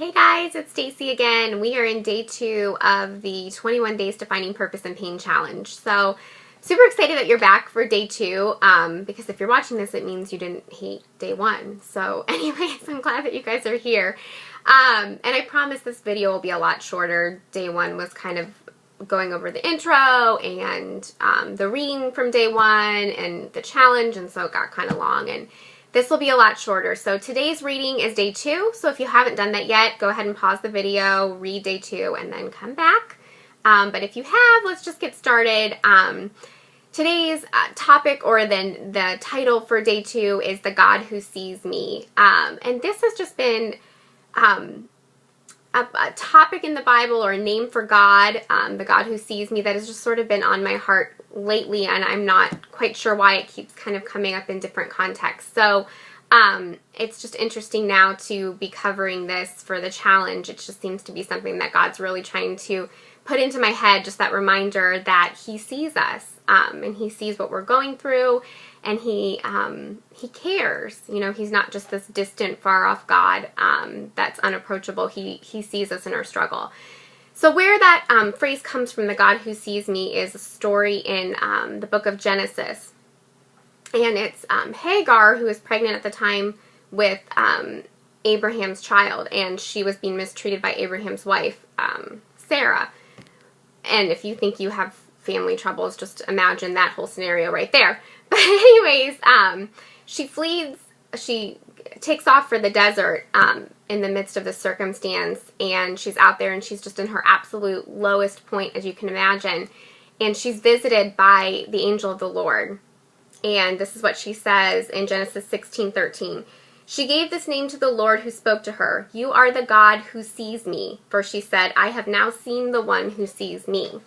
Hey guys, it's Stacy again. We are in day 2 of the 21 Days to Finding Purpose and Pain Challenge. So, super excited that you're back for day 2, because if you're watching this, it means you didn't hate day 1. So, anyways, I'm glad that you guys are here. And I promise this video will be a lot shorter. Day 1 was kind of going over the intro and the reading from day 1 and the challenge, and so it got kind of long, and this will be a lot shorter. So today's reading is day 2. So if you haven't done that yet, go ahead and pause the video, read day 2, and then come back. But if you have, let's just get started. Today's topic, or then the title for day 2, is The God Who Sees Me. And this has just been a topic in the Bible, or a name for God, the God who sees me, that has just sort of been on my heart lately, and I'm not quite sure why it keeps kind of coming up in different contexts. So it's just interesting now to be covering this for the challenge. It just seems to be something that God's really trying to put into my head, just that reminder that He sees us, and He sees what we're going through, and He cares. You know, He's not just this distant, far off God that's unapproachable. He sees us in our struggle. So where that phrase comes from, the God who sees me, is a story in the book of Genesis. And it's Hagar, who was pregnant at the time with Abraham's child, and she was being mistreated by Abraham's wife, Sarah. And if you think you have family troubles, just imagine that whole scenario right there. But anyways, she flees, she takes off for the desert in the midst of this circumstance, and she's out there, and she's just in her absolute lowest point, as you can imagine, and she's visited by the angel of the Lord. And this is what she says in Genesis 16:13. She gave this name to the Lord who spoke to her. "You are the God who sees me." For she said, "I have now seen the one who sees me."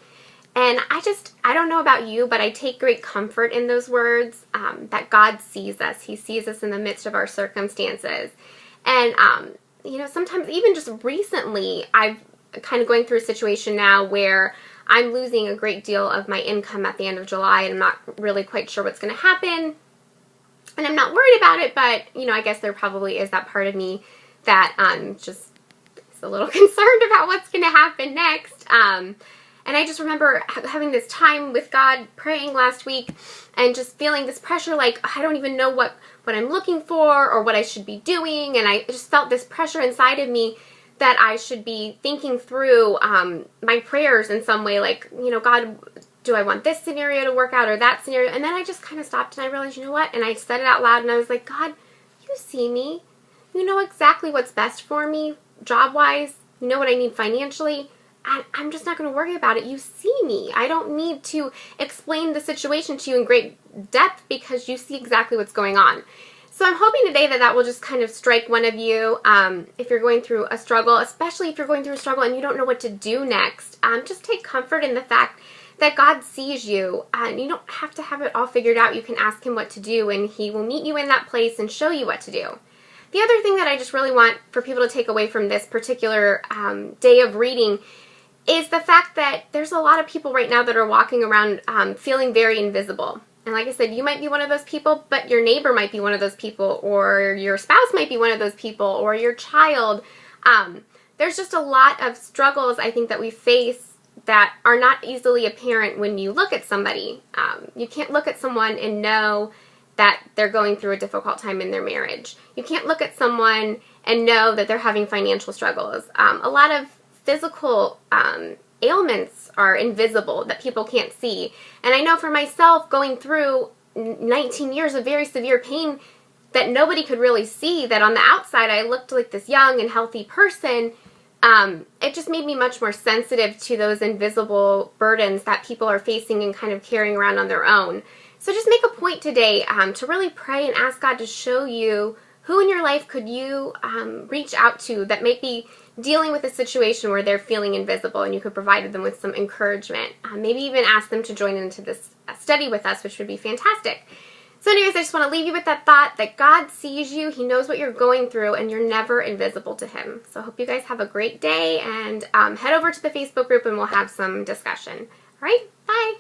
And I don't know about you, but I take great comfort in those words, that God sees us. He sees us in the midst of our circumstances. And, you know, sometimes even just recently, I've kind of going through a situation now where I'm losing a great deal of my income at the end of July, and I'm not really quite sure what's going to happen. And I'm not worried about it, but, you know, I guess there probably is that part of me that just is a little concerned about what's going to happen next. And I just remember having this time with God, praying last week, and just feeling this pressure, like I don't even know what I'm looking for or what I should be doing. And I just felt this pressure inside of me that I should be thinking through my prayers in some way, like, you know, God, do I want this scenario to work out or that scenario? And then I just kind of stopped, and I realized, you know what? And I said it out loud, and I was like, God, you see me. You know exactly what's best for me job-wise. You know what I need financially. I'm just not going to worry about it. You see me. I don't need to explain the situation to you in great depth, because you see exactly what's going on. So I'm hoping today that that will just kind of strike one of you, if you're going through a struggle, especially if you're going through a struggle and you don't know what to do next. Just take comfort in the fact that God sees you, and you don't have to have it all figured out. You can ask Him what to do, and He will meet you in that place and show you what to do. The other thing that I just really want for people to take away from this particular day of reading is the fact that there's a lot of people right now that are walking around feeling very invisible. And like I said, you might be one of those people, but your neighbor might be one of those people, or your spouse might be one of those people, or your child. There's just a lot of struggles, I think, that we face that are not easily apparent when you look at somebody. You can't look at someone and know that they're going through a difficult time in their marriage. You can't look at someone and know that they're having financial struggles. A lot of physical ailments are invisible that people can't see. And I know for myself, going through 19 years of very severe pain that nobody could really see, that on the outside I looked like this young and healthy person, it just made me much more sensitive to those invisible burdens that people are facing and kind of carrying around on their own. So just make a point today to really pray and ask God to show you who in your life could you reach out to that may be dealing with a situation where they're feeling invisible, and you could provide them with some encouragement. Maybe even ask them to join into this study with us, which would be fantastic. So anyways, I just want to leave you with that thought that God sees you, He knows what you're going through, and you're never invisible to Him. So I hope you guys have a great day, and head over to the Facebook group and we'll have some discussion. All right, bye!